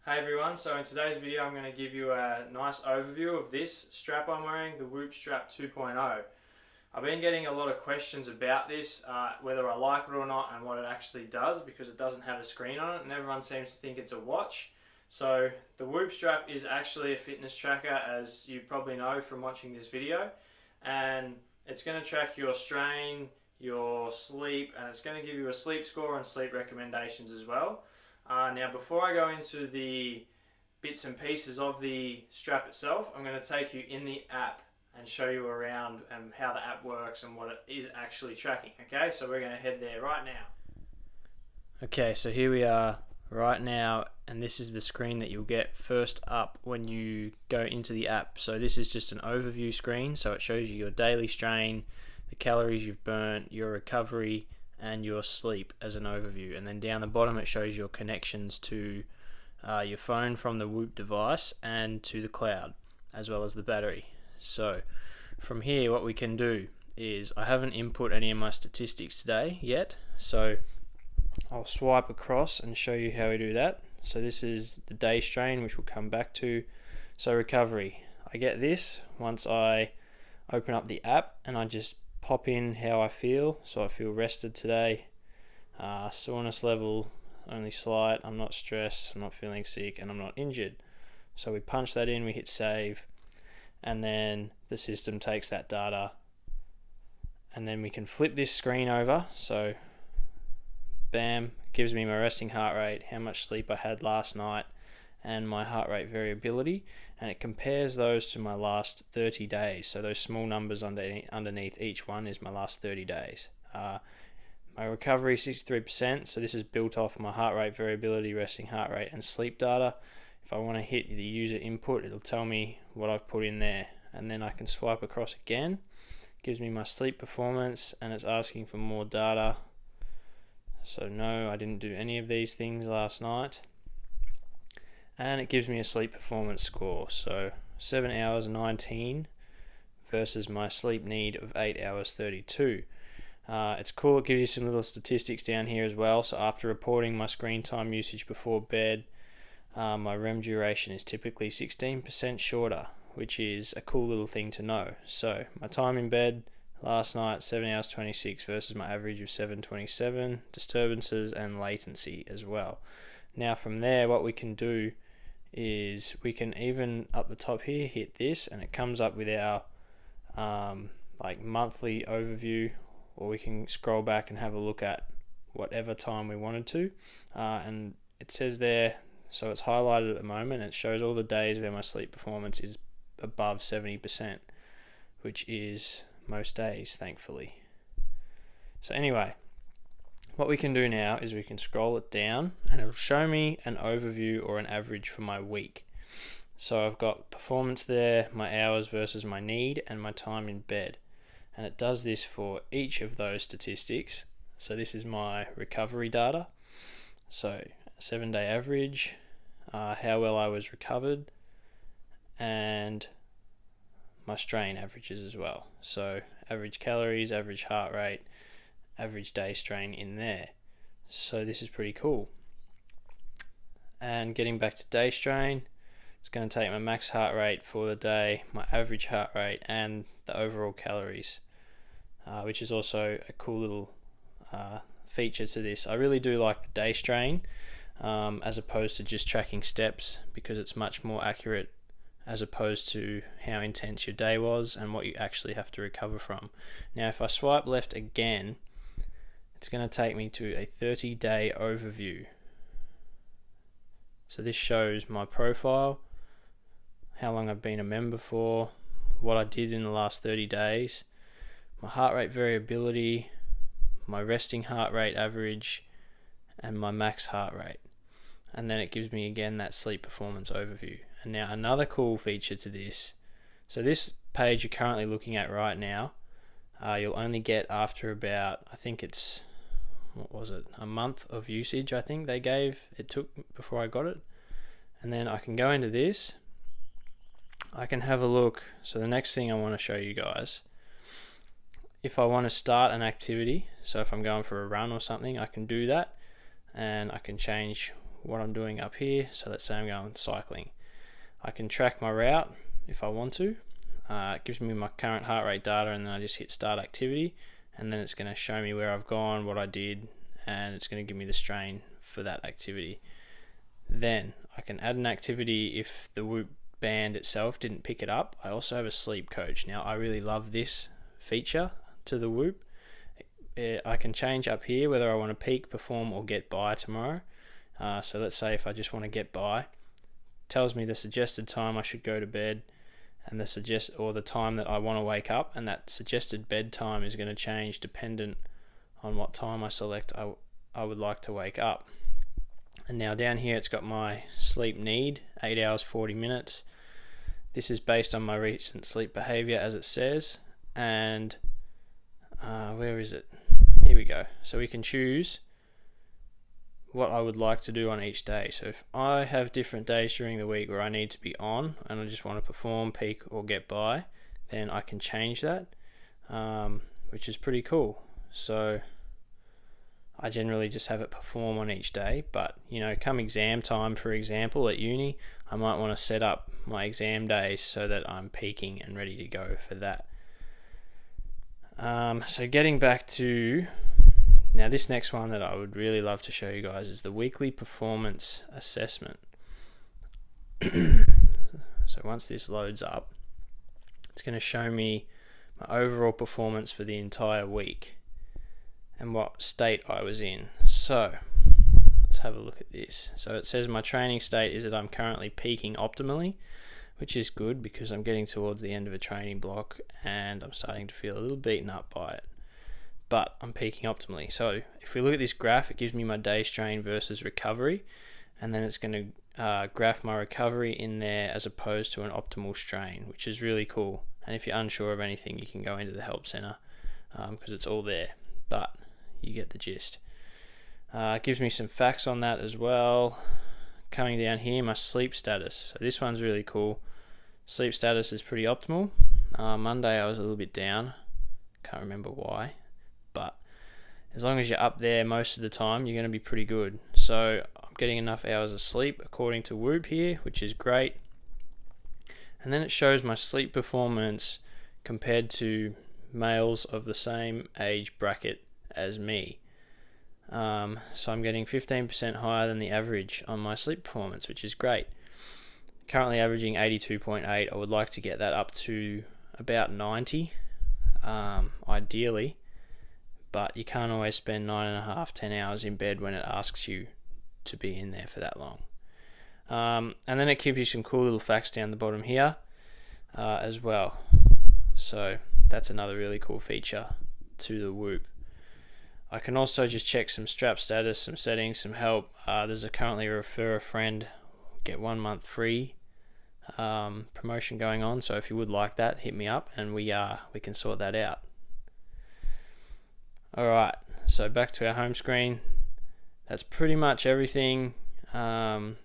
Hey everyone, so in today's video I'm going to give you a nice overview of this strap I'm wearing, the Whoop Strap 2.0. I've been getting a lot of questions about this, whether I like it or not and what it actually does, because it doesn't have a screen on it and everyone seems to think it's a watch. So the Whoop Strap is actually a fitness tracker, as you probably know from watching this video, and it's going to track your strain, your sleep, and it's going to give you a sleep score and sleep recommendations as well. Now, before I go into the bits and pieces of the strap itself, I'm going to take you in the app and show you around and how the app works and what it is actually tracking. Okay, so we're going to head there right now. Okay, so here we are right now, and this is the screen that you'll get first up when you go into the app. So this is just an overview screen, so it shows you your daily strain, the calories you've burnt, your recovery, and your sleep as an overview. And then down the bottom it shows your connections to your phone from the Whoop device and to the cloud, as well as the battery. So from here what we can do is, I haven't input any of my statistics today yet, so I'll swipe across and show you how we do that. So this is the day strain, which we'll come back to. So recovery, I get this once I open up the app and I just pop in how I feel. So I feel rested today, soreness level only slight, I'm not stressed, I'm not feeling sick, and I'm not injured. So we punch that in, we hit save, and then the system takes that data, and then we can flip this screen over. So bam, gives me my resting heart rate, how much sleep I had last night, and my heart rate variability, and it compares those to my last 30 days. So those small numbers underneath each one is my last 30 days. My recovery 63%, so this is built off my heart rate variability, resting heart rate, and sleep data. If I want to hit the user input, it'll tell me what I've put in there, and then I can swipe across again. It gives me my sleep performance, and it's asking for more data. So no, I didn't do any of these things last night. And it gives me a sleep performance score, so 7 hours 19 versus my sleep need of 8 hours 32. It's cool, it gives you some little statistics down here as well. So after reporting my screen time usage before bed, my REM duration is typically 16% shorter, which is a cool little thing to know. So my time in bed last night, 7 hours 26 versus my average of 7:27, disturbances and latency as well. Now from there, what we can do is we can even up the top here hit this, and it comes up with our monthly overview, or we can scroll back and have a look at whatever time we wanted to, and it says there, so it's highlighted at the moment, it shows all the days where my sleep performance is above 70%, which is most days, thankfully. So anyway, what we can do now is we can scroll it down and it'll show me an overview or an average for my week. So I've got performance there, my hours versus my need, and my time in bed. And it does this for each of those statistics. So this is my recovery data. So 7-day average, how well I was recovered, and my strain averages as well. So average calories, average heart rate, average day strain in there. So this is pretty cool. And getting back to day strain, it's going to take my max heart rate for the day, my average heart rate, and the overall calories, which is also a cool little feature to this. I really do like the day strain as opposed to just tracking steps, because it's much more accurate as opposed to how intense your day was and what you actually have to recover from. Now if I swipe left again, it's going to take me to a 30-day overview. So this shows my profile, how long I've been a member for, what I did in the last 30 days, my heart rate variability, my resting heart rate average, and my max heart rate. And then it gives me again that sleep performance overview. And now another cool feature to this, so this page you're currently looking at right now, you'll only get after about, I think it's, a month of usage I think it took before I got it. And then I can go into this, I can have a look. So the next thing I want to show you guys, if I want to start an activity, so if I'm going for a run or something, I can do that, and I can change what I'm doing up here. So let's say I'm going cycling. I can track my route if I want to. It gives me my current heart rate data, and then I just hit start activity, and then it's going to show me where I've gone, what I did, and it's going to give me the strain for that activity. Then I can add an activity if the Whoop band itself didn't pick it up. I also have a sleep coach. Now I really love this feature to the Whoop. I can change up here whether I want to peak, perform, or get by tomorrow. So let's say if I just want to get by, it tells me the suggested time I should go to bed, and the time that I want to wake up, and that suggested bedtime is going to change dependent on what time I select I would like to wake up. And now down here it's got my sleep need, 8 hours 40 minutes. This is based on my recent sleep behavior, as it says, and where is it? Here we go. So we can choose what I would like to do on each day. So if I have different days during the week where I need to be on and I just want to perform, peak, or get by, then I can change that, which is pretty cool. So I generally just have it perform on each day, but come exam time, for example, at uni, I might want to set up my exam days so that I'm peaking and ready to go for that. So getting back to now, this next one that I would really love to show you guys is the weekly performance assessment. So once this loads up, it's going to show me my overall performance for the entire week and what state I was in. So let's have a look at this. So it says my training state is that I'm currently peaking optimally, which is good because I'm getting towards the end of a training block and I'm starting to feel a little beaten up by it. But I'm peaking optimally. So if we look at this graph, it gives me my day strain versus recovery, and then it's going to graph my recovery in there as opposed to an optimal strain, which is really cool. And if you're unsure of anything, you can go into the help center because it's all there, but you get the gist. It gives me some facts on that as well. Coming down here, my sleep status. So this one's really cool. Sleep status is pretty optimal. Monday I was a little bit down. Can't remember why. But as long as you're up there most of the time, you're going to be pretty good. So I'm getting enough hours of sleep according to Whoop here, which is great. And then it shows my sleep performance compared to males of the same age bracket as me. So I'm getting 15% higher than the average on my sleep performance, which is great. Currently averaging 82.8. I would like to get that up to about 90, ideally. But you can't always spend 9.5, 10 hours in bed when it asks you to be in there for that long. And then it gives you some cool little facts down the bottom here as well. So that's another really cool feature to the Whoop. I can also just check some strap status, some settings, some help. There's currently a refer a friend, get 1 month free promotion going on. So if you would like that, hit me up and we can sort that out. Alright, so back to our home screen. That's pretty much everything that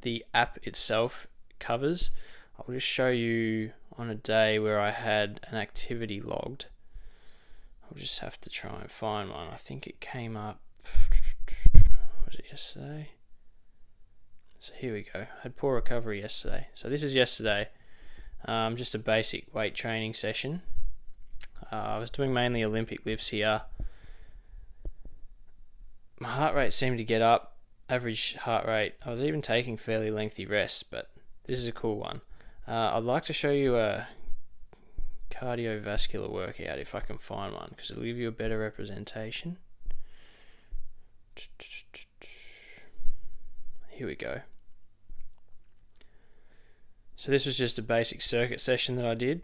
the app itself covers. I'll just show you on a day where I had an activity logged. I'll just have to try and find one. I think it came up, was it yesterday? So here we go. I had poor recovery yesterday. So this is yesterday. Just a basic weight training session. I was doing mainly Olympic lifts here. My heart rate seemed to get up, average heart rate. I was even taking fairly lengthy rests, but this is a cool one. I'd like to show you a cardiovascular workout if I can find one, because it'll give you a better representation. Here we go. So this was just a basic circuit session that I did.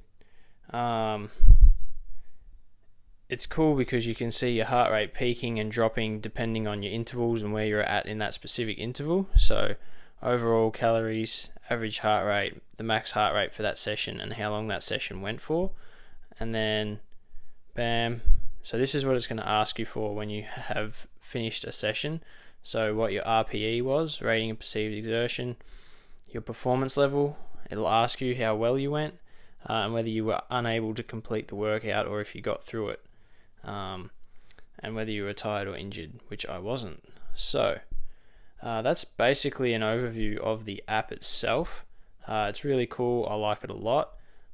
It's cool because you can see your heart rate peaking and dropping depending on your intervals and where you're at in that specific interval. So overall calories, average heart rate, the max heart rate for that session, and how long that session went for. And then bam. So this is what it's going to ask you for when you have finished a session. So what your RPE was, rating of perceived exertion, your performance level. It'll ask you how well you went and whether you were unable to complete the workout or if you got through it. And whether you were tired or injured, which I wasn't. So That's basically an overview of the app itself. It's really cool. I like it a lot.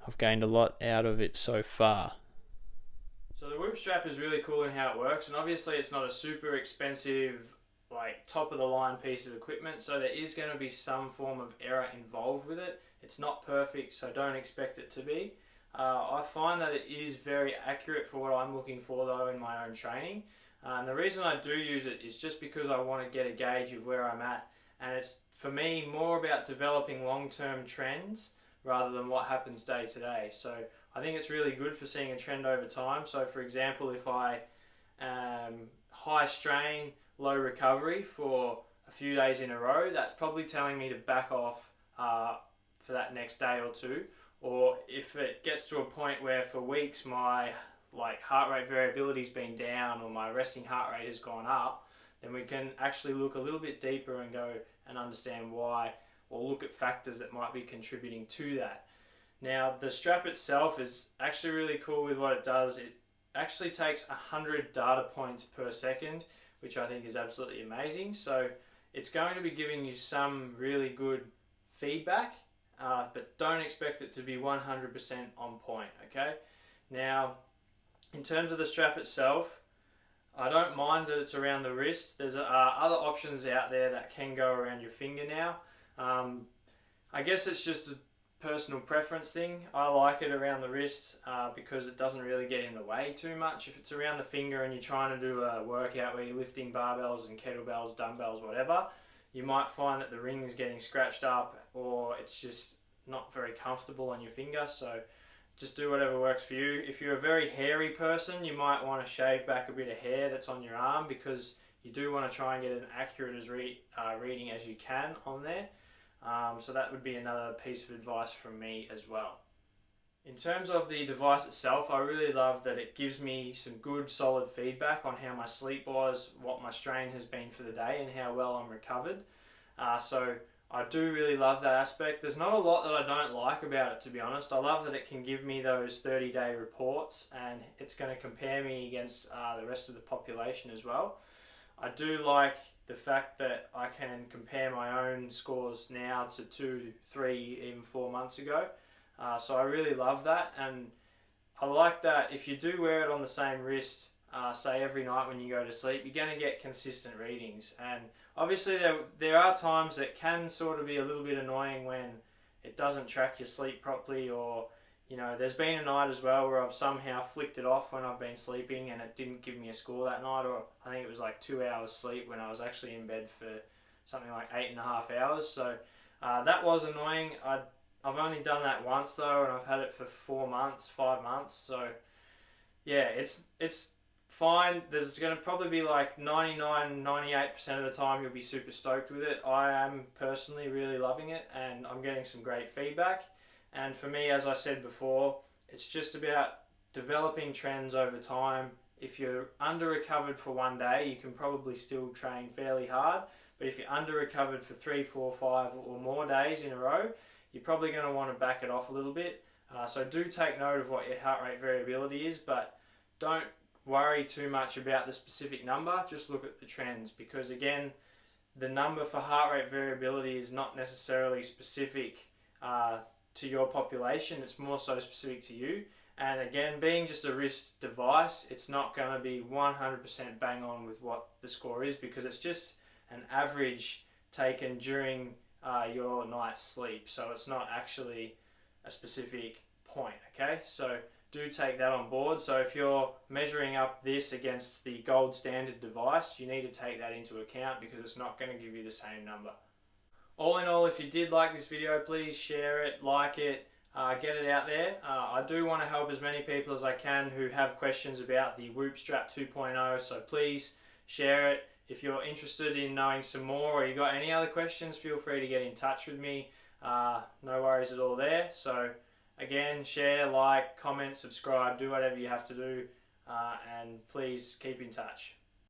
I've gained a lot out of it so far. So the Whoop strap is really cool in how it works, and obviously it's not a super expensive, like top of the line piece of equipment, so there is going to be some form of error involved with it. It's not perfect, so don't expect it to be. I find that it is very accurate for what I'm looking for though in my own training. And the reason I do use it is just because I want to get a gauge of where I'm at, and it's for me more about developing long-term trends rather than what happens day to day. So I think it's really good for seeing a trend over time. So for example, if I high strain, low recovery for a few days in a row, that's probably telling me to back off for that next day or two. Or if it gets to a point where for weeks my heart rate variability's been down or my resting heart rate has gone up, then we can actually look a little bit deeper and go and understand why, or look at factors that might be contributing to that. Now the strap itself is actually really cool with what it does. It actually takes 100 data points per second, which I think is absolutely amazing. So it's going to be giving you some really good feedback, but don't expect it to be 100% on point, okay? Now, in terms of the strap itself, I don't mind that it's around the wrist. There's other options out there that can go around your finger now. I guess it's just a personal preference thing. I like it around the wrist because it doesn't really get in the way too much. If it's around the finger and you're trying to do a workout where you're lifting barbells and kettlebells, dumbbells, whatever, you might find that the ring is getting scratched up or it's just not very comfortable on your finger. So just do whatever works for you. If you're a very hairy person, you might want to shave back a bit of hair that's on your arm, because you do want to try and get an accurate reading as you can on there. So that would be another piece of advice from me as well. In terms of the device itself, I really love that it gives me some good solid feedback on how my sleep was, what my strain has been for the day, and how well I'm recovered. So I do really love that aspect. There's not a lot that I don't like about it, to be honest. I love that it can give me those 30-day reports, and it's going to compare me against the rest of the population as well. I do like the fact that I can compare my own scores now to 2, 3, even 4 months ago. So I really love that, and I like that if you do wear it on the same wrist, say every night when you go to sleep, you're going to get consistent readings. And obviously there are times that can sort of be a little bit annoying when it doesn't track your sleep properly, or there's been a night as well where I've somehow flicked it off when I've been sleeping and it didn't give me a score that night, or I think it was like 2 hours sleep when I was actually in bed for something like 8.5 hours. So that was annoying. I've only done that once though, and I've had it for 4 months, 5 months. So yeah, it's fine. There's going to probably be like 99-98% of the time you'll be super stoked with it. I am personally really loving it, and I'm getting some great feedback. And for me, as I said before, it's just about developing trends over time. If you're under recovered for one day, you can probably still train fairly hard. But if you're under recovered for 3, 4, 5 or more days in a row, you're probably going to want to back it off a little bit. So do take note of what your heart rate variability is, but don't worry too much about the specific number. Just look at the trends, because again, the number for heart rate variability is not necessarily specific to your population. It's more so specific to you. And again, being just a wrist device, it's not going to be 100% bang on with what the score is, because it's just an average taken during your night's sleep. So it's not actually a specific point, okay? So do take that on board. So if you're measuring up this against the gold standard device, you need to take that into account, because it's not going to give you the same number. All in all, if you did like this video, please share it, like it, get it out there. I do want to help as many people as I can who have questions about the Whoop Strap 2.0, so please share it. If you're interested in knowing some more, or you got any other questions, feel free to get in touch with me. No worries at all there. So again, share, like, comment, subscribe, do whatever you have to do, and please keep in touch.